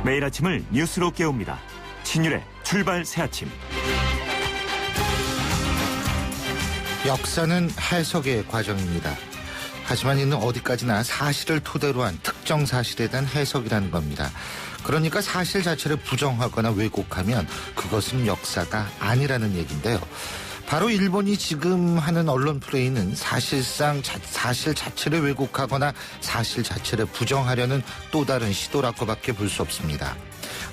매일 아침을 뉴스로 깨웁니다. 신율의 출발 새아침. 역사는 해석의 과정입니다. 하지만 이는 어디까지나 사실을 토대로 한 특정 사실에 대한 해석이라는 겁니다. 그러니까 사실 자체를 부정하거나 왜곡하면 그것은 역사가 아니라는 얘기인데요. 바로 일본이 지금 하는 언론 플레이는 사실상 사실 자체를 왜곡하거나 사실 자체를 부정하려는 또 다른 시도라고밖에 볼 수 없습니다.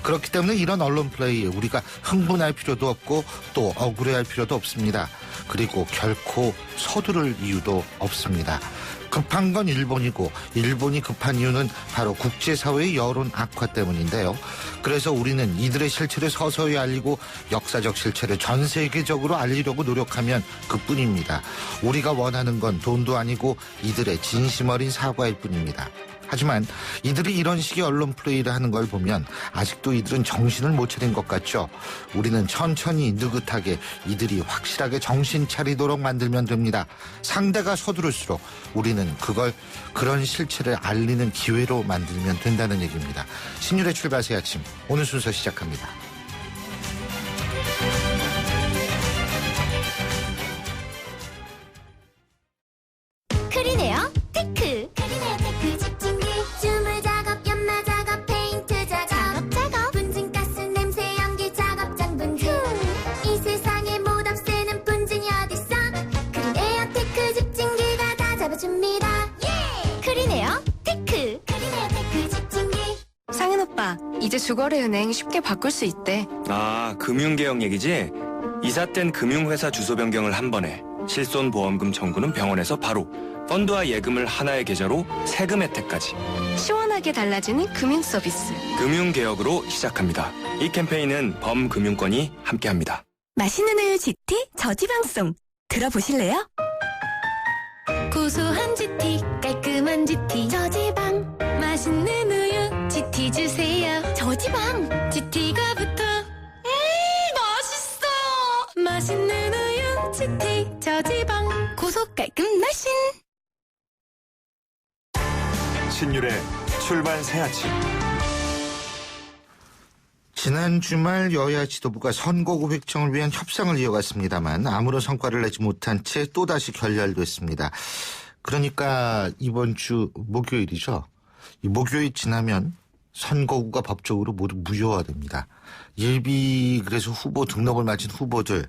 그렇기 때문에 이런 언론 플레이에 우리가 흥분할 필요도 없고 또 억울해할 필요도 없습니다. 그리고 결코 서두를 이유도 없습니다. 급한 건 일본이고 일본이 급한 이유는 바로 국제사회의 여론 악화 때문인데요. 그래서 우리는 이들의 실체를 서서히 알리고 역사적 실체를 전 세계적으로 알리려고 노력하면 그뿐입니다. 우리가 원하는 건 돈도 아니고 이들의 진심 어린 사과일 뿐입니다. 하지만 이들이 이런 식의 언론 플레이를 하는 걸 보면 아직도 이들은 정신을 못 차린 것 같죠. 우리는 천천히 느긋하게 이들이 확실하게 정신 차리도록 만들면 됩니다. 상대가 서두를수록 우리는 그런 실체를 알리는 기회로 만들면 된다는 얘기입니다. 신율의 출발 새 아침, 오늘 순서 시작합니다. 크리네어 테크. 크리네어 테크 집중기 주물 작업 연마 작업 페인트 작업 분진가스 냄새 연기 작업 장분진 이 세상에 못 없애는 분진이 어딨어. 크리네어 테크 집중기가 다 잡아줍니다. 예! 크리네어 테크. 크리네어 테크 집중기. 상현 오빠, 이제 주거래 은행 쉽게 바꿀 수 있대. 아, 금융개혁 얘기지? 이사 땐 금융회사 주소 변경을 한 번에, 실손보험금 청구는 병원에서 바로, 펀드와 예금을 하나의 계좌로 세금 혜택까지. 시원하게 달라지는 금융 서비스. 금융개혁으로 시작합니다. 이 캠페인은 범금융권이 함께합니다. 맛있는 우유 GT 저지방송 들어보실래요? 고소한 GT 깔끔한 GT 저지방 맛있는 우유 GT 주세요. 저지방 GT가 붙어 맛있어. 맛있는 우유 GT 저지방 고소 깔끔 날씬. 신율의 출발 새아침. 지난 주말 여야 지도부가 선거구 획정을 위한 협상을 이어갔습니다만 아무런 성과를 내지 못한 채 또다시 결렬됐습니다. 그러니까 이번 주 목요일이죠. 이 목요일 지나면 선거구가 법적으로 모두 무효화됩니다. 예비 그래서 후보 등록을 마친 후보들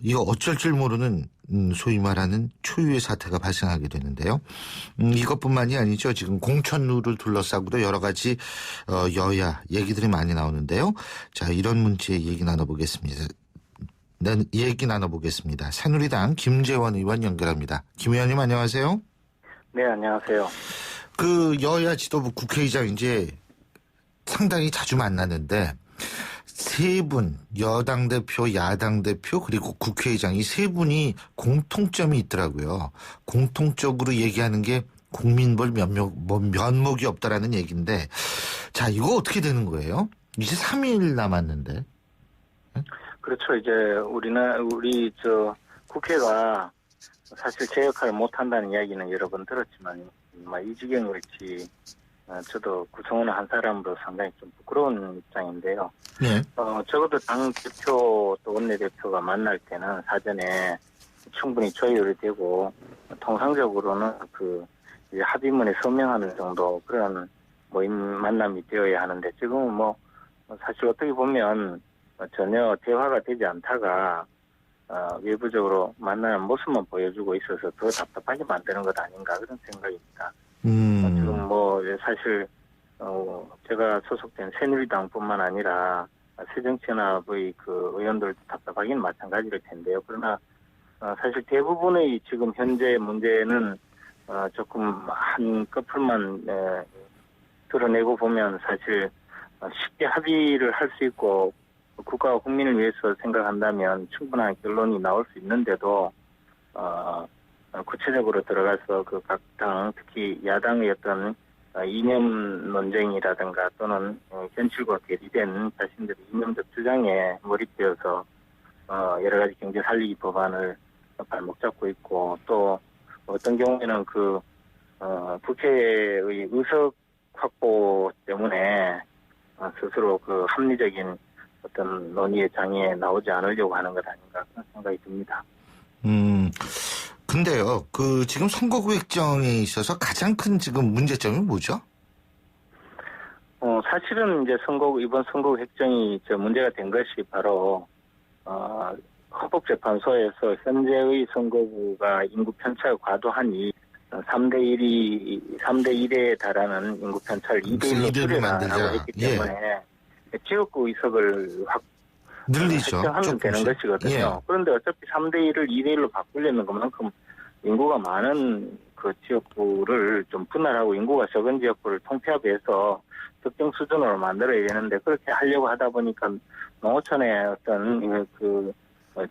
이거 어쩔 줄 모르는 소위 말하는 초유의 사태가 발생하게 되는데요. 이것뿐만이 아니죠. 지금 공천 룰을 둘러싸고도 여러 가지 여야 얘기들이 많이 나오는데요. 자, 이런 문제 얘기 나눠보겠습니다. 새누리당 김재원 의원 연결합니다. 김 의원님 안녕하세요. 네, 안녕하세요. 그 여야 지도부 국회의장 이제 상당히 자주 만나는데 세 분, 여당 대표, 야당 대표, 그리고 국회의장 이 세 분이 공통점이 있더라고요. 공통적으로 얘기하는 게 국민볼 면목이 없다라는 얘기인데, 자, 이거 어떻게 되는 거예요? 이제 3일 남았는데. 그렇죠. 이제 우리 국회가 사실 제 역할을 못 한다는 이야기는 여러 번 들었지만, 이 지경일지 저도 구성원 한 사람으로 상당히 좀 부끄러운 입장인데요. 네. 적어도 당 대표 또 원내대표가 만날 때는 사전에 충분히 조율이 되고 통상적으로는 이제 합의문에 서명하는 정도 그런 만남이 되어야 하는데 지금은 사실 어떻게 보면 전혀 대화가 되지 않다가 외부적으로 만나는 모습만 보여주고 있어서 더 답답하게 만드는 것 아닌가 그런 생각입니다. 지금 사실 제가 소속된 새누리당뿐만 아니라 새정치연합의 그 의원들도 답답하기는 마찬가지일 텐데요. 그러나 사실 대부분의 지금 현재 문제는 조금 한 커플만 드러내고 보면 사실 쉽게 합의를 할 수 있고 국가와 국민을 위해서 생각한다면 충분한 결론이 나올 수 있는데도 구체적으로 들어가서 그 각 당 특히 야당의 어떤 이념 논쟁이라든가 또는 현실과 괴리된 자신들의 이념적 주장에 몰입되어서 여러 가지 경제 살리기 법안을 발목 잡고 있고 또 어떤 경우에는 국회의 의석 확보 때문에 스스로 그 합리적인 어떤 논의의 장에 나오지 않으려고 하는 것 아닌가 그런 생각이 듭니다. 근데요, 지금 선거구 획정에 있어서 가장 큰 지금 문제점이 뭐죠? 사실은 이제 이번 선거구 획정이 문제가 된 것이 바로, 헌법재판소에서 현재의 선거구가 인구 편차가 과도하니 3대1에 달하는 인구 편차를 2대1로 줄여라라고 했기 때문에 지역구 의석을 늘리죠. 획정하면 되는 것이거든요. 예. 그런데 어차피 3대1을 2대1로 바꾸려면 그만큼 인구가 많은 그 지역구를 좀 분할하고 인구가 적은 지역구를 통폐합해서 특정 수준으로 만들어야 되는데 그렇게 하려고 하다 보니까 농어촌의 어떤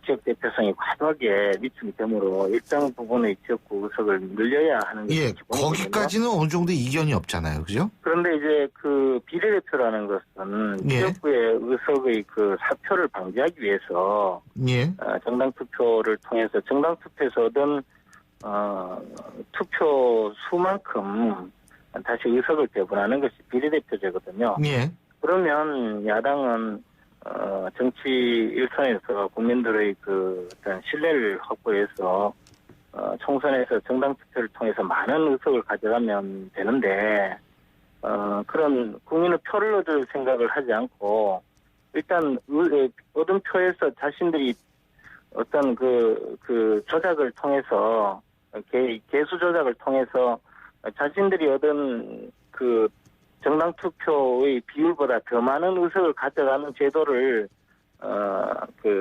지역 대표성이 과도하게 미치게 되므로 일정 부분의 지역구 의석을 늘려야 하는 게 기본이거든요. 거기까지는 어느 정도 이견이 없잖아요, 그죠? 그런데 이제 그 비례대표라는 것은 지역구의 의석의 그 사표를 방지하기 위해서 정당 투표를 통해서 정당 투표에서 얻은 투표 수만큼 다시 의석을 배분하는 것이 비례대표제거든요. 그러면 야당은 정치 일선에서 국민들의 그 어떤 신뢰를 확보해서 총선에서 정당 투표를 통해서 많은 의석을 가져가면 되는데 그런 국민의 표를 얻을 생각을 하지 않고 일단 얻은 표에서 자신들이 어떤 그 조작을 통해서 개수 조작을 통해서 자신들이 얻은 그 정당 투표의 비율보다 더 많은 의석을 가져가는 제도를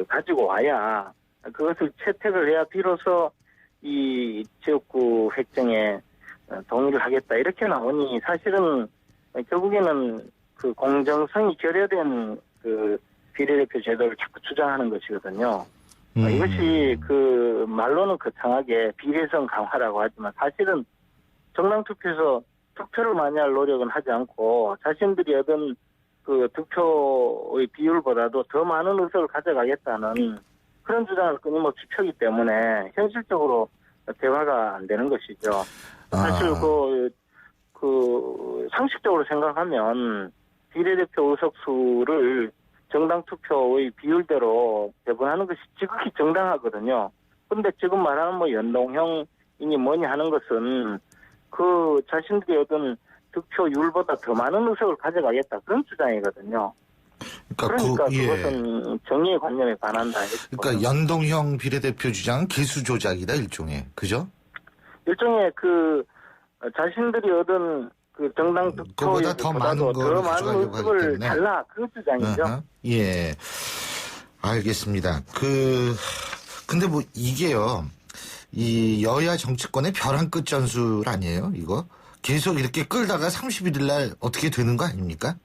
가지고 와야 그것을 채택을 해야 비로소 이 지역구 획정에 동의를 하겠다 이렇게 나오니 사실은 결국에는 그 공정성이 결여된 그 비례대표 제도를 자꾸 주장하는 것이거든요. 이것이 그 말로는 거창하게 비례성 강화라고 하지만 사실은 정당 투표에서 투표를 많이 할 노력은 하지 않고 자신들이 얻은 그 득표의 비율보다도 더 많은 의석을 가져가겠다는 그런 주장을 끊임없이 펴기 때문에 현실적으로 대화가 안 되는 것이죠. 사실 상식적으로 생각하면 비례대표 의석수를 정당 투표의 비율대로 배분하는 것이 지극히 정당하거든요. 그런데 지금 말하는 연동형이니 뭐니 하는 것은 그 자신들이 얻은 득표율보다 더 많은 의석을 가져가겠다 그런 주장이거든요. 그러니까 그것은 정의의 관념에 반한다. 그러니까 연동형 비례대표 주장은 개수 조작이다 일종의, 그죠? 일종의 그 자신들이 얻은 그 정당 득표율보다 더 많은 의석을 달라 그 주장이죠. 예, 알겠습니다. 근데 뭐 이게요. 이 여야 정치권의 벼랑 끝 전술 아니에요, 이거? 계속 이렇게 끌다가 31일 날 어떻게 되는 거 아닙니까?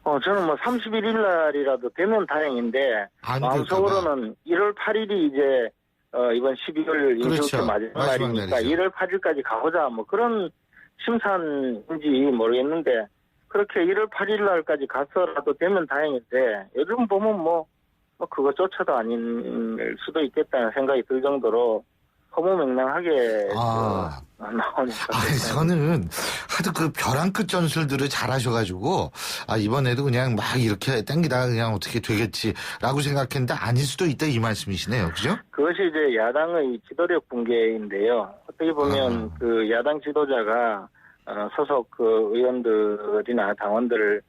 저는 31일 날이라도 되면 다행인데, 마음속으로는 1월 8일이 이제, 이번 12월 인수위 마지막 날이니까 1월 8일까지 가보자, 그런 심산인지 모르겠는데, 그렇게 1월 8일 날까지 가서라도 되면 다행인데, 요즘 보면 그것조차도 아닌 수도 있겠다는 생각이 들 정도로, 허무맹랑하게 나오니까. 저는 하도 그 벼랑 끝 전술들을 잘하셔가지고 이번에도 그냥 막 이렇게 땡기다가 그냥 어떻게 되겠지라고 생각했는데 아닐 수도 있다 이 말씀이시네요, 그죠? 그것이 이제 야당의 지도력 붕괴인데요. 어떻게 보면 그 야당 지도자가 소속 그 의원들이나 당원들을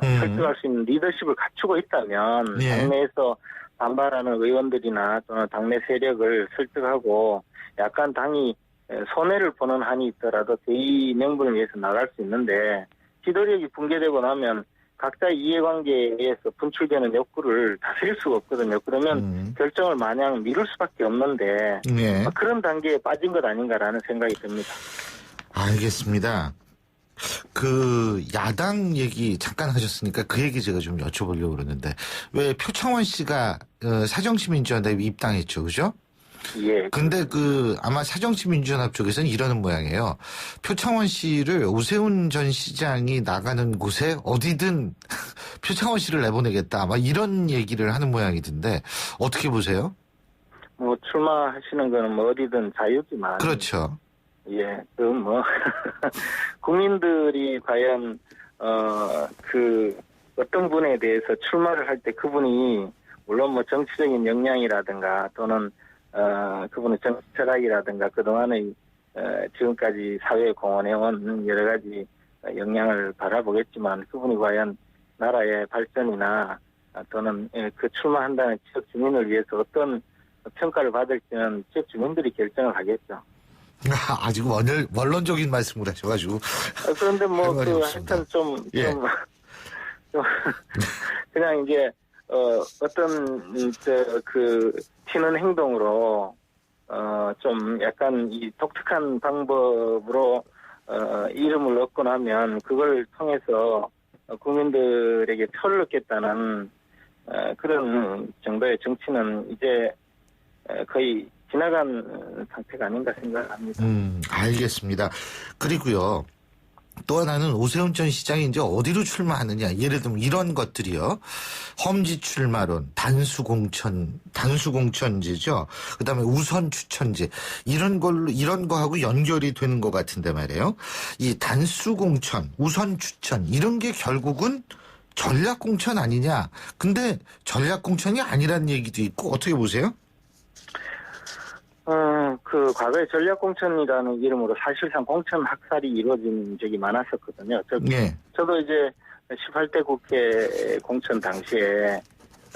설득할 수 있는 리더십을 갖추고 있다면 당내에서 반발하는 의원들이나 또는 당내 세력을 설득하고 약간 당이 손해를 보는 한이 있더라도 대의 명분을 위해서 나갈 수 있는데 지도력이 붕괴되고 나면 각자의 이해관계에 의해서 분출되는 욕구를 다스릴 수가 없거든요. 그러면 결정을 마냥 미룰 수밖에 없는데 그런 단계에 빠진 것 아닌가라는 생각이 듭니다. 알겠습니다. 그 야당 얘기 잠깐 하셨으니까 그 얘기 제가 좀 여쭤보려고 그러는데 왜 표창원 씨가 사정시민주연합에 입당했죠, 그죠? 예. 근데 아마 사정시민주연합 쪽에서는 이러는 모양이에요. 표창원 씨를 오세훈 전 시장이 나가는 곳에 어디든 표창원 씨를 내보내겠다, 아마 이런 얘기를 하는 모양이던데 어떻게 보세요? 출마하시는 거는 어디든 자유지만. 그렇죠. 예, 국민들이 과연, 그 어떤 분에 대해서 출마를 할 때 그분이 물론 뭐 정치적인 역량이라든가 또는 그분의 정치 철학이라든가 그동안의 지금까지 사회에 공헌해온 여러 가지 역량을 바라보겠지만 그분이 과연 나라의 발전이나 또는 그 출마한다는 지역 주민을 위해서 어떤 평가를 받을지는 지역 주민들이 결정을 하겠죠. 아주 원론적인 말씀을 하셔가지고. 그런데 뭐 할 말이 그 없습니다. 하여튼 좀 그냥 이제 어떤 그 튀는 행동으로 좀 약간 이 독특한 방법으로 이름을 얻고 나면 그걸 통해서 국민들에게 표를 얻겠다는 그런 정도의 정치는 이제 거의 지나간 상태가 아닌가 생각합니다. 알겠습니다. 그리고요. 또 하나는 오세훈 전 시장이 이제 어디로 출마하느냐. 예를 들면 이런 것들이요. 험지 출마론, 단수공천제죠. 그 다음에 우선 추천제. 이런 거하고 연결이 되는 것 같은데 말이에요. 이 단수공천, 우선 추천, 이런 게 결국은 전략공천 아니냐. 근데 전략공천이 아니라는 얘기도 있고, 어떻게 보세요? 그 과거에 전략공천이라는 이름으로 사실상 공천 학살이 이루어진 적이 많았었거든요. 저도 이제 18대 국회 공천 당시에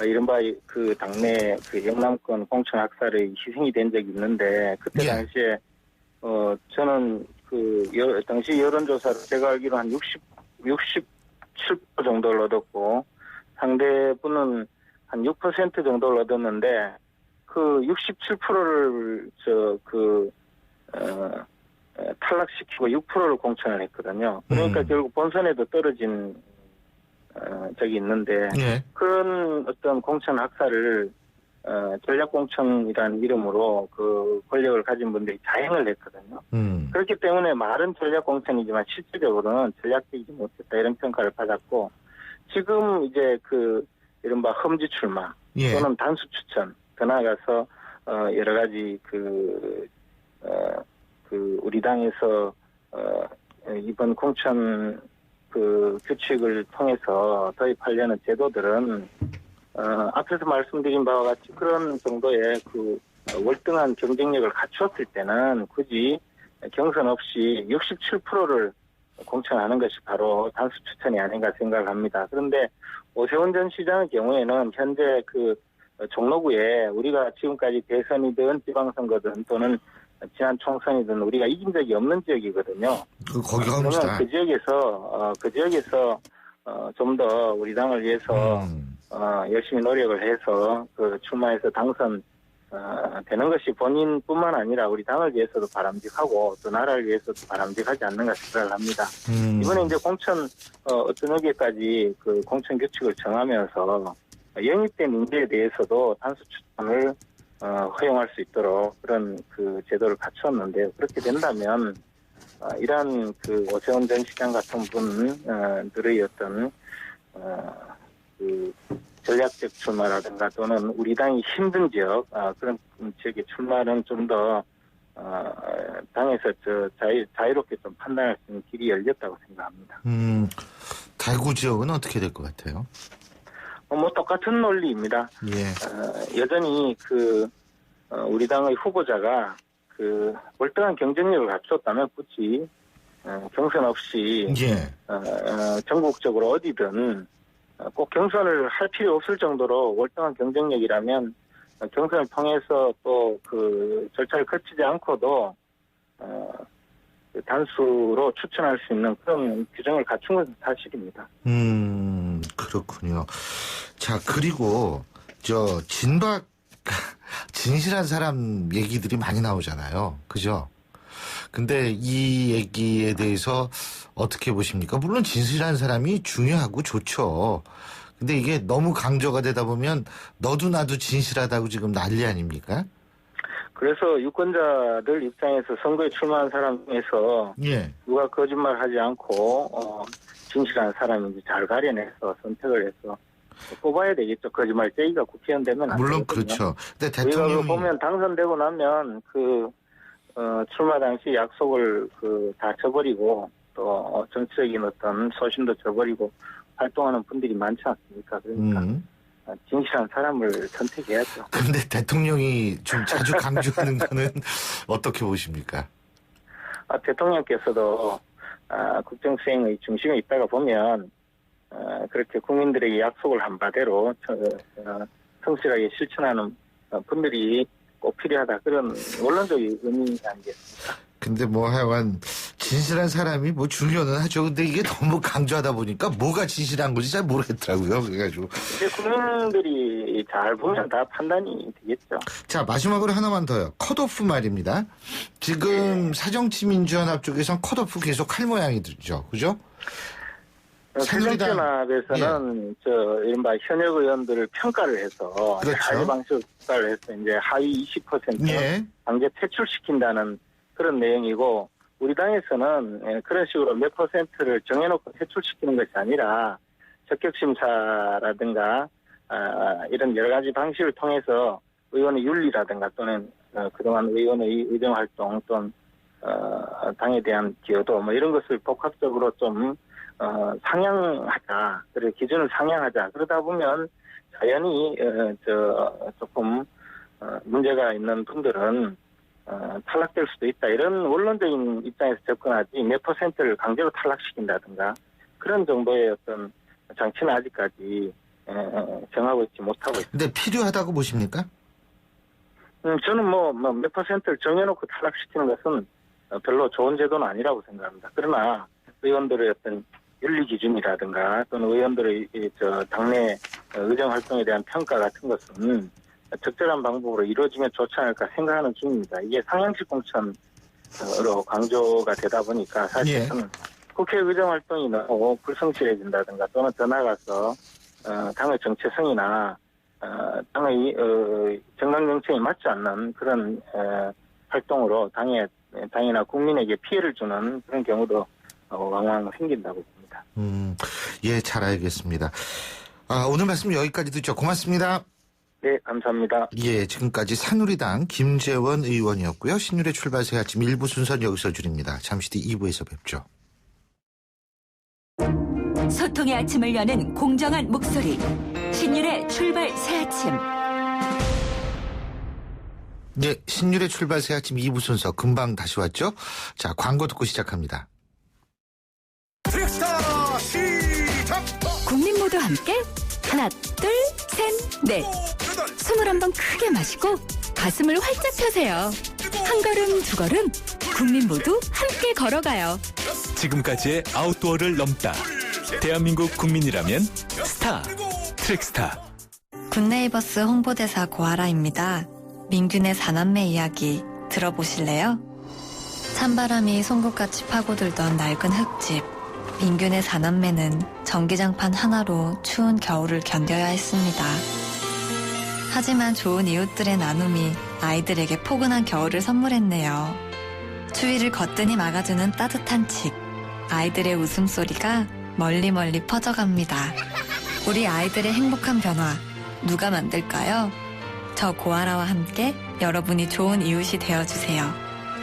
이른바 그 당내 그 영남권 공천 학살의 희생이 된 적이 있는데 그때 당시에 저는 그 당시 여론조사로 제가 알기로 한 67% 정도를 얻었고 상대분은 한 6% 정도를 얻었는데 그 67%를 탈락시키고 6%를 공천을 했거든요. 그러니까 결국 본선에도 떨어진 적이 있는데 그런 어떤 공천 학살을 전략공천이라는 이름으로 그 권력을 가진 분들이 자행을 했거든요. 그렇기 때문에 말은 전략공천이지만 실질적으로는 전략적이지 못했다 이런 평가를 받았고 지금 이제 그 이른바 험지 출마 또는 단수 추천 더 나아가서 여러 가지 그 우리 당에서 이번 공천 그 규칙을 통해서 도입하려는 제도들은 앞에서 말씀드린 바와 같이 그런 정도의 그 월등한 경쟁력을 갖추었을 때는 굳이 경선 없이 67%를 공천하는 것이 바로 단수 추천이 아닌가 생각을 합니다. 그런데 오세훈 전 시장의 경우에는 현재 그 종로구에 우리가 지금까지 대선이든 지방선거든 또는 지난 총선이든 우리가 이긴 적이 없는 지역이거든요. 거기 갑니다. 그러면 그 지역에서 좀 더 우리 당을 위해서 열심히 노력을 해서 그 출마해서 당선 되는 것이 본인뿐만 아니라 우리 당을 위해서도 바람직하고 또 나라를 위해서도 바람직하지 않는가 생각을 합니다. 이번에 이제 공천 어떤 여기까지 그 공천 규칙을 정하면서 영입된 인재에 대해서도 단수 추천을 허용할 수 있도록 그런 그 제도를 갖췄는데요. 그렇게 된다면 이러한 그 오세훈 전 시장 같은 분들의 어떤 그 전략적 출마라든가 또는 우리 당이 힘든 지역 그런 지역의 출마는 좀 더 당에서 자유롭게 좀 판단할 수 있는 길이 열렸다고 생각합니다. 대구 지역은 어떻게 될 것 같아요? 뭐 똑같은 논리입니다. 여전히 그 우리 당의 후보자가 그 월등한 경쟁력을 갖췄다면 굳이 경선 없이 전국적으로 어디든 꼭 경선을 할 필요 없을 정도로 월등한 경쟁력이라면 경선을 통해서 또 그 절차를 거치지 않고도 단수로 추천할 수 있는 그런 규정을 갖춘 것은 사실입니다. 그렇군요. 자, 그리고 진실한 사람 얘기들이 많이 나오잖아요. 그죠? 근데 이 얘기에 대해서 어떻게 보십니까? 물론 진실한 사람이 중요하고 좋죠. 근데 이게 너무 강조가 되다 보면 너도 나도 진실하다고 지금 난리 아닙니까? 그래서 유권자들 입장에서 선거에 출마한 사람 중에서 누가 거짓말하지 않고 진실한 사람인지 잘 가려내서 선택을 해서 뽑아야 되겠죠. 거짓말쟁이가 국회의원 되면 안 물론 되거든요. 그렇죠. 근데 대통령이 보면 당선되고 나면 출마 당시 약속을 다 쳐버리고 또 정치적인 어떤 소신도 저버리고 활동하는 분들이 많지 않습니까? 그러니까 진실한 사람을 선택해야죠. 근데 대통령이 좀 자주 강조하는 거는 어떻게 보십니까? 대통령께서도 국정 수행의 중심에 있다가 보면 그렇게 국민들에게 약속을 한 바대로 성실하게 실천하는 분들이 꼭 필요하다. 그런 원론적인 의미 아니겠습니까? 근데 뭐 하여간 진실한 사람이 뭐 중요는 하죠. 근데 이게 너무 강조하다 보니까 뭐가 진실한 건지 잘 모르겠더라고요. 그래가지고. 이제 국민들이 잘 보면 다 판단이 되겠죠. 자, 마지막으로 하나만 더요. 컷오프 말입니다. 지금 사정치민주연합 쪽에선 컷오프 계속 할 모양이죠. 그죠? 새누리당에서는 이른바 현역 의원들을 평가를 해서 그렇죠. 하위 방식 평가를 해서 이제 하위 20% 예. 강제 퇴출시킨다는 그런 내용이고 우리 당에서는 그런 식으로 몇 퍼센트를 정해놓고 퇴출시키는 것이 아니라 적격심사라든가 이런 여러 가지 방식을 통해서 의원의 윤리라든가 또는 그동안 의원의 의정활동 또는 당에 대한 기여도 뭐 이런 것을 복합적으로 좀 상향하자. 그리고 기준을 상향하자. 그러다 보면 자연히 조금 문제가 있는 분들은 탈락될 수도 있다. 이런 원론적인 입장에서 접근하지 몇 퍼센트를 강제로 탈락시킨다든가 그런 정도의 어떤 장치는 아직까지 정하고 있지 못하고 있습니다. 근데 필요하다고 보십니까? 저는 몇 퍼센트를 정해놓고 탈락시키는 것은 별로 좋은 제도는 아니라고 생각합니다. 그러나 의원들의 어떤 윤리 기준이라든가 또는 의원들의 당내 의정 활동에 대한 평가 같은 것은 적절한 방법으로 이루어지면 좋지 않을까 생각하는 중입니다. 이게 상향식 공천으로 강조가 되다 보니까 사실은 국회 의정 활동이 너무 불성실해진다든가 또는 더 나아가서 당의 정체성이나 당의 정당 정책에 맞지 않는 그런 활동으로 당이나 국민에게 피해를 주는 그런 경우도 왕왕 생긴다고 봅니다. 예, 잘 알겠습니다. 오늘 말씀 여기까지 듣죠. 고맙습니다. 네, 감사합니다. 예, 지금까지 새누리당 김재원 의원이었고요. 신율의 출발새 아침 1부 순서는 여기서 줄입니다. 잠시 뒤 2부에서 뵙죠. 소통의 아침을 여는 공정한 목소리. 신율의 출발 새 아침. 예, 신율의 출발새 아침 2부 순서 금방 다시 왔죠? 자, 광고 듣고 시작합니다. 트랙스타 시작! 국민 모두 함께 하나, 둘, 셋, 넷. 숨을 한번 크게 마시고 가슴을 활짝 펴세요. 한 걸음, 두 걸음, 국민 모두 함께 걸어가요. 지금까지의 아웃도어를 넘다. 대한민국 국민이라면 스타, 트랙스타. 굿네이버스 홍보대사 고아라입니다. 민균의 4남매 이야기 들어보실래요? 찬바람이 송곳같이 파고들던 낡은 흙집. 민균의 4남매는 전기장판 하나로 추운 겨울을 견뎌야 했습니다. 하지만 좋은 이웃들의 나눔이 아이들에게 포근한 겨울을 선물했네요. 추위를 거뜬히 막아주는 따뜻한 집. 아이들의 웃음소리가 멀리 멀리 퍼져갑니다. 우리 아이들의 행복한 변화 누가 만들까요? 저 고아라와 함께 여러분이 좋은 이웃이 되어주세요.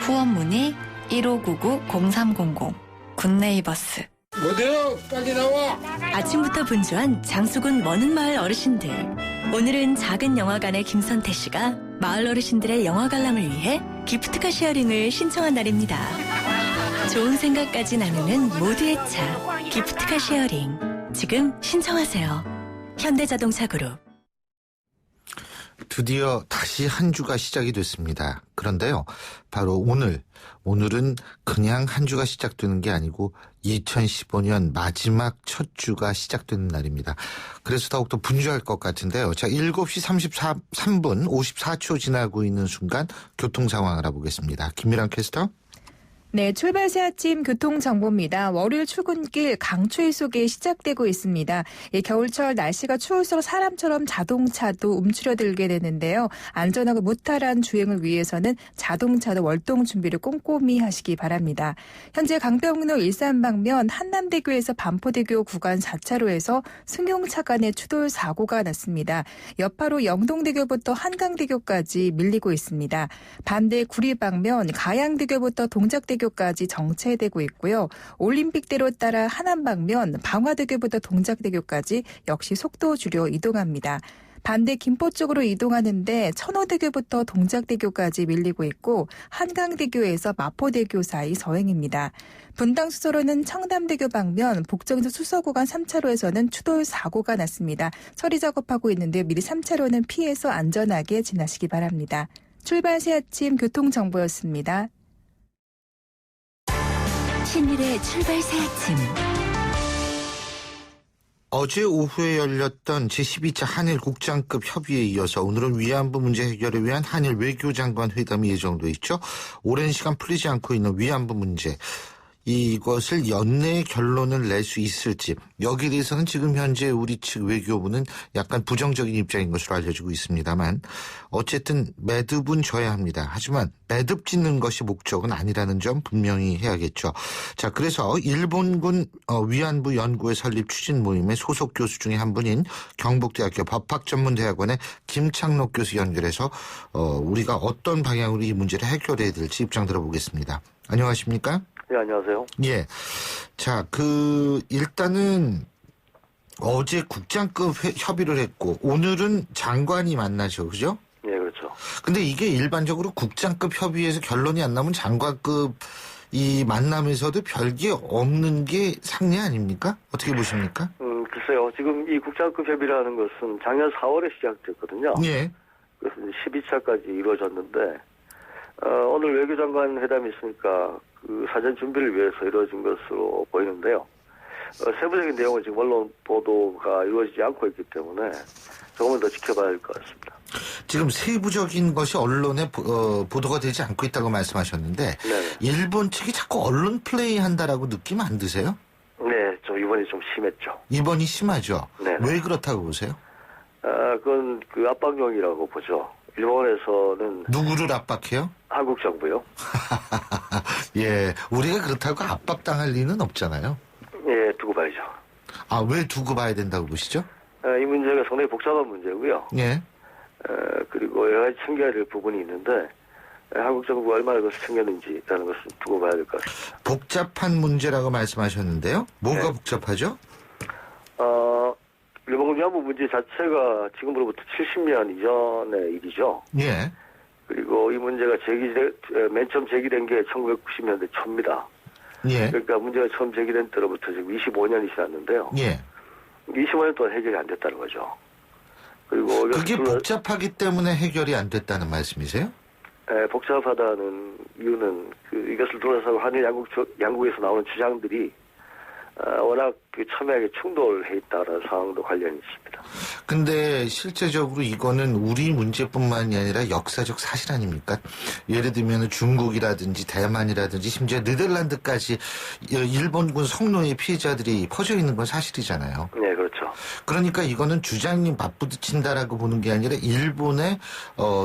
후원 문의 1599-0300 굿네이버스. 어디요? 빨리 나와. 아침부터 분주한 장수군 머는마을 어르신들. 오늘은 작은 영화관의 김선태 씨가 마을 어르신들의 영화 관람을 위해 기프트카 쉐어링을 신청한 날입니다. 좋은 생각까지 나누는 모두의 차 기프트카 쉐어링. 지금 신청하세요. 현대자동차 그룹. 드디어 다시 한 주가 시작이 됐습니다. 그런데요, 바로 오늘은 그냥 한 주가 시작되는 게 아니고 2015년 마지막 첫 주가 시작되는 날입니다. 그래서 더욱더 분주할 것 같은데요. 자, 7시 33분 54초 지나고 있는 순간 교통 상황 알아보겠습니다. 김미랑 캐스터. 네, 출발새 아침 교통정보입니다. 월요일 출근길 강추위 속에 시작되고 있습니다. 겨울철 날씨가 추울수록 사람처럼 자동차도 움츠려들게 되는데요. 안전하고 무탈한 주행을 위해서는 자동차도 월동 준비를 꼼꼼히 하시기 바랍니다. 현재 강변북로 일산 방면 한남대교에서 반포대교 구간 4차로에서 승용차 간의 추돌 사고가 났습니다. 여파로 영동대교부터 한강대교까지 밀리고 있습니다. 반대 구리 방면 가양대교부터 동작대교 동작대교까지 정체되고 있고요. 올림픽대로 따라 하남방면 방화대교부터 동작대교까지 역시 속도 줄여 이동합니다. 반대 김포 쪽으로 이동하는데 천호대교부터 동작대교까지 밀리고 있고 한강대교에서 마포대교 사이 서행입니다. 분당수서로는 청담대교 방면 복정에서 수서구간 3차로에서는 추돌 사고가 났습니다. 처리 작업하고 있는데 미리 3차로는 피해서 안전하게 지나시기 바랍니다. 출발 새 아침 교통정보였습니다. 신일의 출발 새 아침. 어제 오후에 열렸던 제12차 한일 국장급 협의에 이어서 오늘은 위안부 문제 해결을 위한 한일 외교장관 회담이 예정돼 있죠. 오랜 시간 풀리지 않고 있는 위안부 문제. 이것을 연내에 결론을 낼 수 있을지, 여기에 대해서는 지금 현재 우리 측 외교부는 약간 부정적인 입장인 것으로 알려지고 있습니다만 어쨌든 매듭은 져야 합니다. 하지만 매듭 짓는 것이 목적은 아니라는 점 분명히 해야겠죠. 자, 그래서 일본군 위안부 연구회 설립 추진 모임의 소속 교수 중에 한 분인 경북대학교 법학전문대학원의 김창록 교수 연결해서 우리가 어떤 방향으로 이 문제를 해결해야 될지 입장 들어보겠습니다. 안녕하십니까? 네, 안녕하세요. 예. 자, 일단은 어제 국장급 협의를 했고, 오늘은 장관이 만나죠, 그죠? 네, 그렇죠. 근데 이게 일반적으로 국장급 협의에서 결론이 안 나면 장관급 이 만남에서도 별게 없는 게 상례 아닙니까? 어떻게 보십니까? 글쎄요. 지금 이 국장급 협의라는 것은 작년 4월에 시작됐거든요. 예. 그래서 12차까지 이루어졌는데, 오늘 외교장관 회담이 있으니까 그 사전 준비를 위해서 이루어진 것으로 보이는데요. 세부적인 내용은 지금 언론 보도가 이루어지지 않고 있기 때문에 조금은 더 지켜봐야 할 것 같습니다. 지금 세부적인 것이 언론에 보도가 되지 않고 있다고 말씀하셨는데, 네. 일본 측이 자꾸 언론 플레이 한다라고 느낌 안 드세요? 네, 이번이 좀 심했죠. 이번이 심하죠? 네. 왜 그렇다고 보세요? 그건 그 압박용이라고 보죠. 일본에서는 누구를 압박해요? 한국 정부요. 예, 우리가 그렇다고 압박당할 리는 없잖아요. 예, 두고 봐야죠. 아, 왜 두고 봐야 된다고 보시죠? 이 문제가 상당히 복잡한 문제고요. 예. 그리고 여러 가지 챙겨야 될 부분이 있는데 한국 정부가 얼마나 그것을 챙겼는지라는 것을 두고 봐야 될 것 같습니다. 복잡한 문제라고 말씀하셨는데요. 뭐가 네. 복잡하죠? 일본 위안부 문제 자체가 지금으로부터 70년 이전의 일이죠. 예. 그리고 이 문제가 맨 처음 제기된 게 1990년대 초입니다. 예. 그러니까 문제가 처음 제기된 때로부터 지금 25년이 지났는데요. 예. 25년 동안 해결이 안 됐다는 거죠. 그리고 그게 복잡하기 때문에 해결이 안 됐다는 말씀이세요? 복잡하다는 이유는 이것을 둘러싸고 한일 양국에서 나오는 주장들이 워낙 첨예하게 충돌해 있다는 상황도 관련이 있습니다. 근데 실제적으로 이거는 우리 문제뿐만이 아니라 역사적 사실 아닙니까? 예를 들면 중국이라든지 대만이라든지 심지어 네덜란드까지 일본군 성노예 피해자들이 퍼져 있는 건 사실이잖아요. 네, 그렇죠. 그러니까 이거는 주장이 맞부딪힌다라고 보는 게 아니라 일본의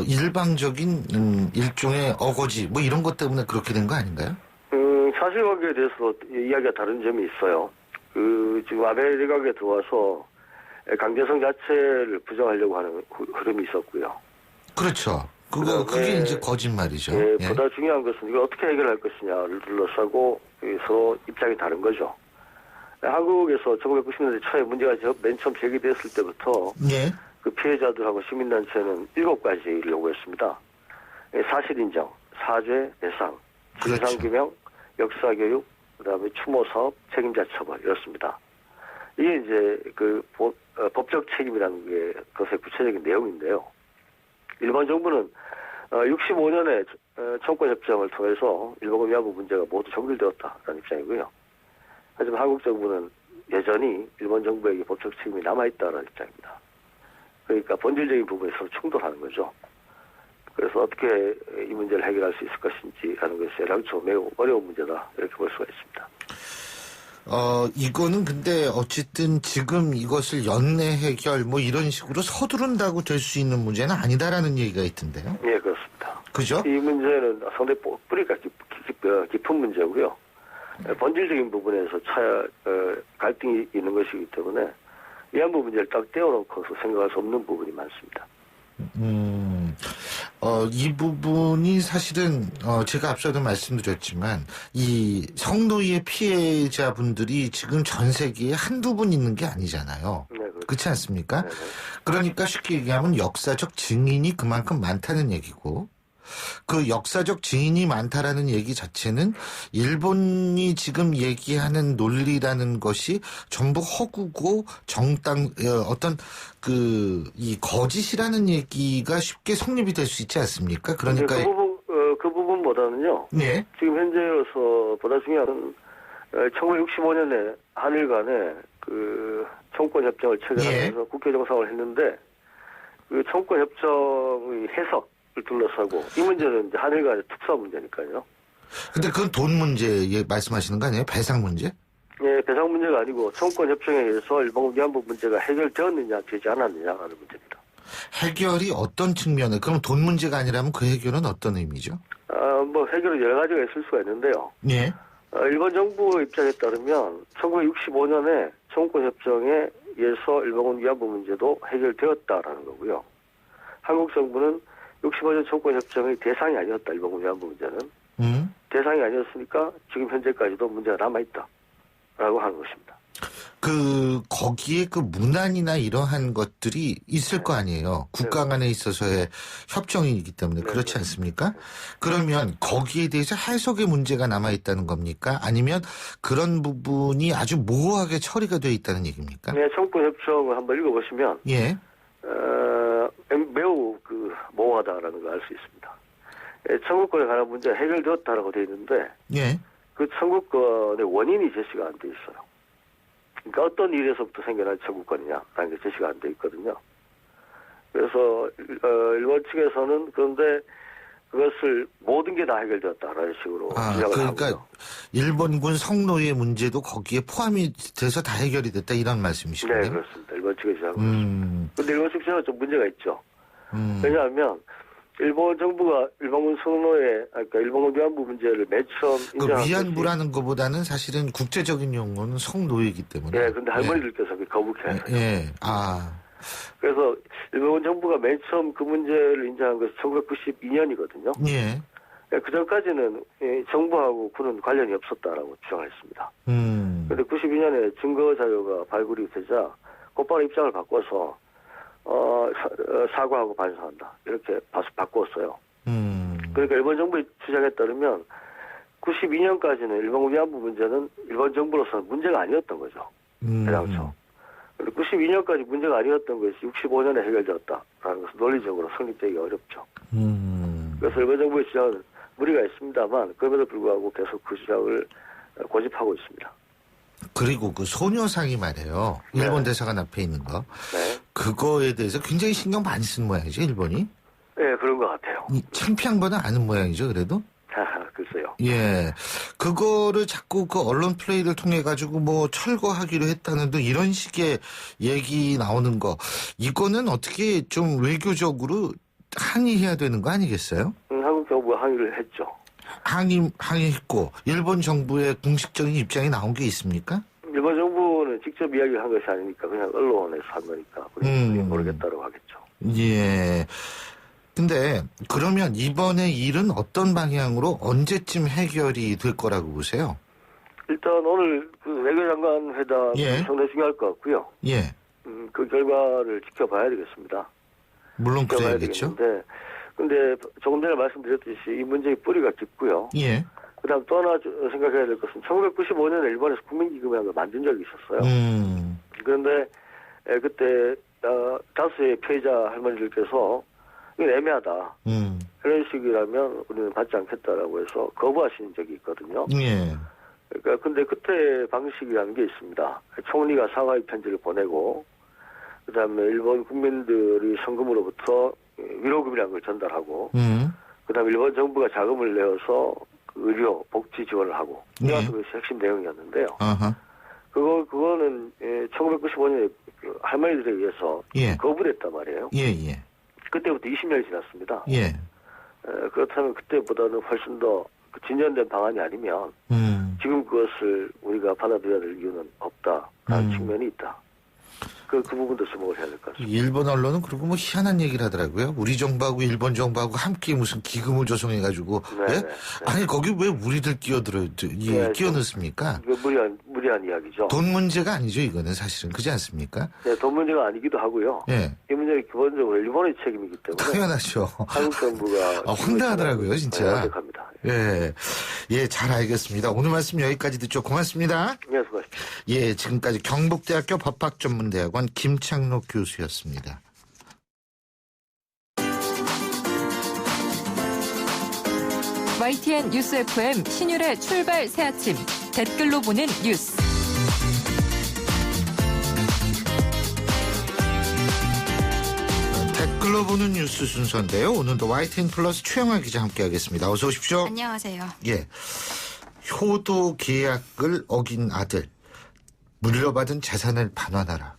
일방적인 일종의 어거지 뭐 이런 것 때문에 그렇게 된 거 아닌가요? 사실관계에 대해서 이야기가 다른 점이 있어요. 지금 아베 내각에 들어와서 강제성 자체를 부정하려고 하는 흐름이 있었고요. 그렇죠. 그게 이제 거짓말이죠. 예, 보다 중요한 것은 이걸 어떻게 해결할 것이냐를 둘러싸고 서로 입장이 다른 거죠. 한국에서 1990년대 초에 문제가 맨 처음 제기됐을 때부터 예. 그 피해자들하고 시민단체는 7가지를 요구했습니다. 사실인정, 사죄, 배상, 진상규명, 역사교육, 그다음에 추모사업, 책임자 처벌 이렇습니다. 이게 이제 법적 책임이라는 게 그것의 구체적인 내용인데요. 일본 정부는 65년에 청구협정을 통해서 일본 위안부 문제가 모두 종결되었다라는 입장이고요. 하지만 한국 정부는 여전히 일본 정부에게 법적 책임이 남아있다는 입장입니다. 그러니까 본질적인 부분에서 충돌하는 거죠. 그래서 어떻게 이 문제를 해결할 수 있을 것인지라는 것이 애당초 매우 어려운 문제다 이렇게 볼 수가 있습니다. 이거는 근데 어쨌든 지금 이것을 연내 해결 뭐 이런 식으로 서두른다고 될 수 있는 문제는 아니다라는 얘기가 있던데요. 네, 그렇습니다. 그죠? 이 문제는 상당히 뿌리가 깊은 문제고요. 본질적인 부분에서 갈등이 있는 것이기 때문에 위안부 문제를 딱 떼어놓고서 생각할 수 없는 부분이 많습니다. 이 부분이 사실은 제가 앞서도 말씀드렸지만 이 성노예 피해자분들이 지금 전 세계에 한두 분 있는 게 아니잖아요. 네, 그렇죠. 그렇지 않습니까? 네. 그러니까 쉽게 얘기하면 역사적 증인이 그만큼 많다는 얘기고 그 역사적 증인이 많다라는 얘기 자체는 일본이 지금 얘기하는 논리라는 것이 전부 허구고 어떤 이 거짓이라는 얘기가 쉽게 성립이 될 수 있지 않습니까? 그러니까 그 부분보다는요. 네. 지금 현재로서 보다 중요한 건 1965년에 한일 간에 그 청구권 협정을 체결하면서 국회 정상을 했는데 그 청구권 협정의 해석 둘러싸고 이 문제는 이제 한일 간의 특수한 문제니까요. 근데 그건 돈 문제 말씀하시는 거 아니에요? 배상 문제? 예, 배상 문제가 아니고 청구권 협정에 의해서 일본군 위안부 문제가 해결되었느냐 되지 않았느냐라는 문제입니다. 해결이 어떤 측면에? 그럼 돈 문제가 아니라면 그 해결은 어떤 의미죠? 뭐 해결은 여러 가지가 있을 수가 있는데요. 예. 일본 정부 입장에 따르면 1965년에 청구권 협정에 의해서 일본군 위안부 문제도 해결되었다라는 거고요. 한국 정부는 65년 청구권 협정의 대상이 아니었다. 일본군 위안부 문제는. 대상이 아니었으니까 지금 현재까지도 문제가 남아있다라고 하는 것입니다. 거기에 그 문안이나 이러한 것들이 있을 거 아니에요. 국가 간에 있어서의 협정이기 때문에. 그렇지 않습니까? 그러면 거기에 대해서 해석의 문제가 남아있다는 겁니까? 아니면 그런 부분이 아주 모호하게 처리가 되어 있다는 얘기입니까? 네, 청구권 협정을 한번 읽어보시면. 예. 매우 모호하다라는 걸 알 수 있습니다. 청구권에 관한 문제가 해결되었다라고 되어 있는데, 예. 그 청구권의 원인이 제시가 안 돼 있어요. 그러니까 어떤 일에서부터 생겨난 청구권이냐라는 게 제시가 안 돼 있거든요. 그래서 일본 측에서는 그런데 그것을 모든 게 다 해결되었다라는 식으로 주장을 그러니까 하고요. 일본군 성노예 문제도 거기에 포함이 돼서 다 해결이 됐다 이런 말씀이시군요. 네, 그렇습니다. 일본 측의 주장은 그렇습니다. 그런데 일본 측에서는 좀 문제가 있죠. 왜냐하면 일본 정부가 일본군 성노예, 그러니까 일본군 위안부 문제를 맨 처음 인정한 위안부라는 것보다는 사실은 국제적인 용어는 성노예이기 때문에. 네, 근데 할머니들께서 거북해요. 예. 그래서 일본 정부가 맨 처음 그 문제를 인정한 것이 1992년이거든요. 예. 그 전까지는 정부하고 군은 관련이 없었다라고 주장했습니다. 그런데 92년에 증거 자료가 발굴이 되자 곧바로 입장을 바꿔서 사과하고 반성한다 이렇게 바꾸었어요. 그러니까 일본 정부의 주장에 따르면 92년까지는 일본 위안부 문제는 일본 정부로서는 문제가 아니었던 거죠. 해당초. 92년까지 문제가 아니었던 것이 65년에 해결되었다라는 것은 논리적으로 성립되기 어렵죠. 그래서 일본 정부의 주장은 무리가 있습니다만 그럼에도 불구하고 계속 그 주장을 고집하고 있습니다. 그리고 그 소녀상이 말이에요. 일본 대사관 앞에 있는 거. 네. 그거에 대해서 굉장히 신경 많이 쓴 모양이죠, 일본이? 네, 그런 것 같아요. 창피한 거는 아는 모양이죠, 그래도? 글쎄요. 예. 그거를 자꾸 그 언론 플레이를 통해가지고 뭐 철거하기로 했다는 등 이런 식의 얘기 나오는 거. 이거는 어떻게 좀 외교적으로 항의해야 되는 거 아니겠어요? 한국 정부가 항의를 했죠. 항의했고, 일본 정부의 공식적인 입장이 나온 게 있습니까? 일본 정부는 직접 이야기를 한 것이 아니니까 그냥 언론에서 한 거니까 모르겠다고 하겠죠. 예. 근데 그러면 이번에 일은 어떤 방향으로 언제쯤 해결이 될 거라고 보세요? 일단 오늘 그 외교장관 회담이 상당히 중요할 것 같고요. 예. 그 결과를 지켜봐야 되겠습니다. 물론 그래야겠죠. 근데 조금 전에 말씀드렸듯이 이 문제의 뿌리가 깊고요. 예. 그다음 또 하나 생각해야 될 것은 1995년에 일본에서 국민기금이라는 걸 만든 적이 있었어요. 그런데 그때 다수의 피해자 할머니들께서 이건 애매하다. 그런 식이라면 우리는 받지 않겠다라고 해서 거부하신 적이 있거든요. 예. 그러니까 근데 그때 방식이라는 게 있습니다. 총리가 사과의 편지를 보내고 그다음에 일본 국민들이 성금으로부터 위로금이라는 걸 전달하고 그다음에 일본 정부가 자금을 내어서 의료, 복지 지원을 하고 이것이 핵심 내용이었는데요. 그거는 1995년에 할머니들에 의해서 거부됐단 말이에요. 예. 그때부터 20년이 지났습니다. 예. 그렇다면 그때보다는 훨씬 더 진전된 방안이 아니면 지금 그것을 우리가 받아들여야 될 이유는 없다라는 측면이 있다. 그 부분도 주목을 해야 될 것 같습니다. 일본 언론은 그리고 뭐 희한한 얘기를 하더라고요. 우리 정부하고 일본 정부하고 함께 무슨 기금을 조성해가지고 네, 예? 네. 아니 거기 왜 우리들 끼어 넣습니까? 이거 무리한 이야기죠. 돈 문제가 아니죠 이거는 사실은 그렇지 않습니까? 네, 돈 문제가 아니기도 하고요. 예. 이 문제는 기본적으로 일본의 책임이기 때문에 당연하죠. 한국 정부가 황당하더라고요 진짜. 어색합니다. 예, 예, 잘 알겠습니다. 오늘 말씀 여기까지 듣죠. 고맙습니다. 네, 수고하십시오. 예, 지금까지 경북대학교 법학전문대학원 김창록 교수였습니다. YTN 뉴스 FM 신율의 출발 새아침 댓글로 보는 뉴스. 댓글로 보는 뉴스 순서인데요. 오늘도 YTN 플러스 최영아 기자 함께하겠습니다. 어서 오십시오. 안녕하세요. 예, 효도 계약을 어긴 아들 물려받은 재산을 반환하라.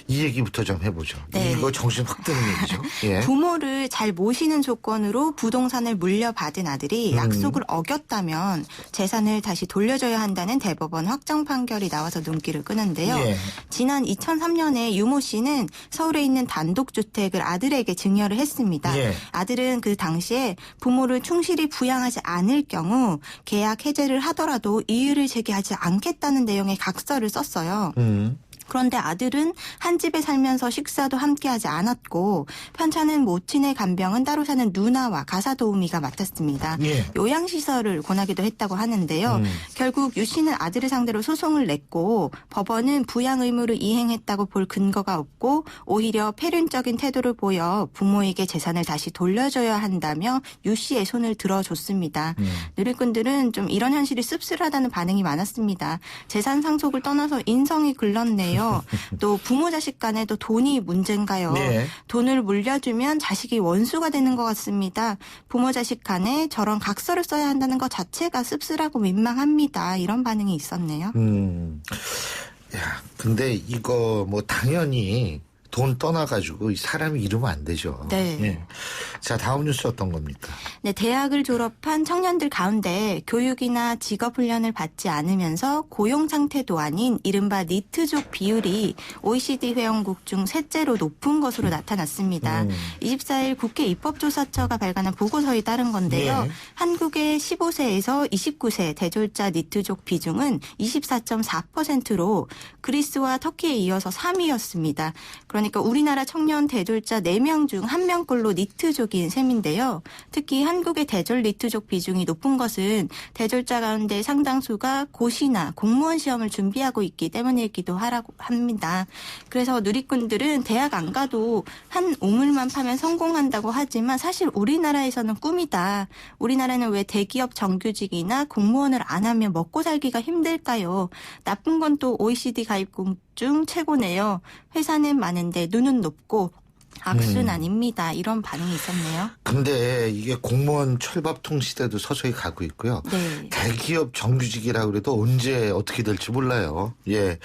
이 얘기부터 좀 해보죠. 네. 이거 정신 확 드는 얘기죠. 예. 부모를 잘 모시는 조건으로 부동산을 물려받은 아들이 약속을 어겼다면 재산을 다시 돌려줘야 한다는 대법원 확정 판결이 나와서 눈길을 끄는데요. 예. 지난 2003년에 유모 씨는 서울에 있는 단독주택을 아들에게 증여를 했습니다. 예. 아들은 그 당시에 부모를 충실히 부양하지 않을 경우 계약 해제를 하더라도 이의를 제기하지 않겠다는 내용의 각서를 썼어요. 그런데 아들은 한 집에 살면서 식사도 함께하지 않았고 편찮은 모친의 간병은 따로 사는 누나와 가사도우미가 맡았습니다. 예. 요양시설을 권하기도 했다고 하는데요. 결국 유 씨는 아들을 상대로 소송을 냈고 법원은 부양 의무를 이행했다고 볼 근거가 없고 오히려 폐륜적인 태도를 보여 부모에게 재산을 다시 돌려줘야 한다며 유 씨의 손을 들어줬습니다. 누리꾼들은 좀 이런 현실이 씁쓸하다는 반응이 많았습니다. 재산 상속을 떠나서 인성이 글렀네요. 또 부모 자식 간에도 돈이 문제인가요? 네. 돈을 물려주면 자식이 원수가 되는 것 같습니다. 부모 자식 간에 저런 각서를 써야 한다는 것 자체가 씁쓸하고 민망합니다. 이런 반응이 있었네요. 야, 근데 이거 뭐 당연히 돈 떠나가지고 이 사람이 이러면 안 되죠. 네. 예. 자, 다음 뉴스 어떤 겁니까? 네, 대학을 졸업한 청년들 가운데 교육이나 직업훈련을 받지 않으면서 고용 상태도 아닌 이른바 니트족 비율이 OECD 회원국 중 셋째로 높은 것으로 나타났습니다. 24일 국회 입법조사처가 발간한 보고서에 따른 건데요. 네. 한국의 15세에서 29세 대졸자 니트족 비중은 24.4%로 그리스와 터키에 이어서 3위였습니다. 그러니까 우리나라 청년 대졸자 4명 중 1명꼴로 니트족인 셈인데요. 특히 한국의 대졸 니트족 비중이 높은 것은 대졸자 가운데 상당수가 고시나 공무원 시험을 준비하고 있기 때문이기도 하라고 합니다. 그래서 누리꾼들은 대학 안 가도 한 우물만 파면 성공한다고 하지만 사실 우리나라에서는 꿈이다. 우리나라는 왜 대기업 정규직이나 공무원을 안 하면 먹고 살기가 힘들까요? 나쁜 건 또 OECD 가입국 중 최고네요. 회사는 많은데 눈은 높고 악순 아닙니다. 이런 반응이 있었네요. 근데 이게 공무원 철밥통 시대도 서서히 가고 있고요. 네. 대기업 정규직이라 그래도 언제 어떻게 될지 몰라요. 예,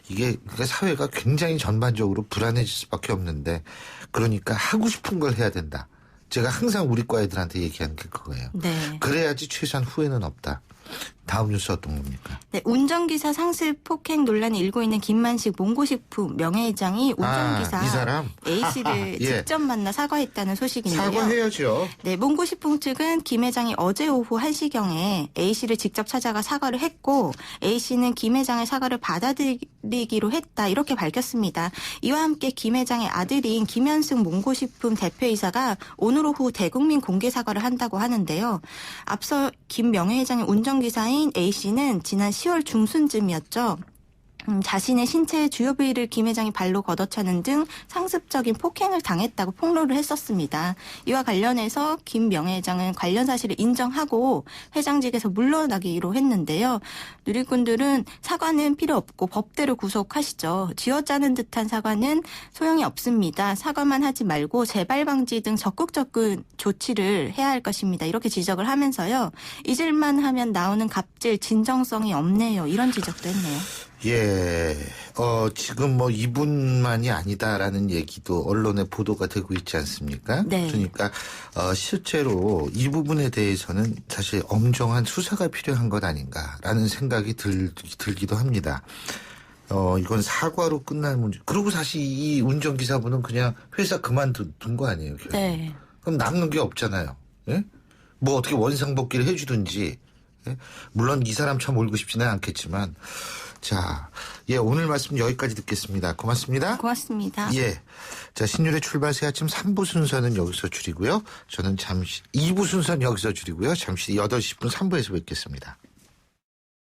이게 그러니까 사회가 굉장히 전반적으로 불안해질 수밖에 없는데 그러니까 하고 싶은 걸 해야 된다. 제가 항상 우리 과 애들한테 얘기하는 게 그거예요. 네. 그래야지 최소한 후회는 없다. 다음 뉴스 어떤 겁니까? 네, 운전기사 상습 폭행 논란이 일고 있는 김만식 몽고식품 명예회장이 운전기사 이 사람? A씨를 예. 직접 만나 사과했다는 소식인데요. 사과해야죠. 네, 몽고식품 측은 김 회장이 어제 오후 1시경에 A씨를 직접 찾아가 사과를 했고 A씨는 김 회장의 사과를 받아들이기로 했다 이렇게 밝혔습니다. 이와 함께 김 회장의 아들인 김현승 몽고식품 대표이사가 오늘 오후 대국민 공개 사과를 한다고 하는데요. 앞서 김 명예회장의 운전기사인 A씨는 지난 10월 중순쯤이었죠. 자신의 신체의 주요 부위를 김 회장이 발로 걷어차는 등 상습적인 폭행을 당했다고 폭로를 했었습니다. 이와 관련해서 김 명예회장은 관련 사실을 인정하고 회장직에서 물러나기로 했는데요. 누리꾼들은 사과는 필요 없고 법대로 구속하시죠. 쥐어짜는 듯한 사과는 소용이 없습니다. 사과만 하지 말고 재발 방지 등 적극적인 조치를 해야 할 것입니다. 이렇게 지적을 하면서요. 잊을만 하면 나오는 갑질 진정성이 없네요. 이런 지적도 했네요. 예, 지금 뭐 이분만이 아니다라는 얘기도 언론에 보도가 되고 있지 않습니까? 네. 그러니까 실제로 이 부분에 대해서는 사실 엄정한 수사가 필요한 것 아닌가라는 생각이 들기도 합니다. 이건 사과로 끝날 문제. 그리고 사실 이 운전기사분은 그냥 회사 그만둔 거 아니에요? 결국. 네. 그럼 남는 게 없잖아요. 예? 뭐 어떻게 원상복귀를 해주든지. 예? 물론 이 사람 참 올고 싶지는 않겠지만. 자, 예, 오늘 말씀 여기까지 듣겠습니다. 고맙습니다. 고맙습니다. 예. 자, 신율의 출발 새 아침 3부 순서는 여기서 줄이고요. 저는 잠시 2부 순서는 여기서 줄이고요. 잠시 8시 10분 3부에서 뵙겠습니다.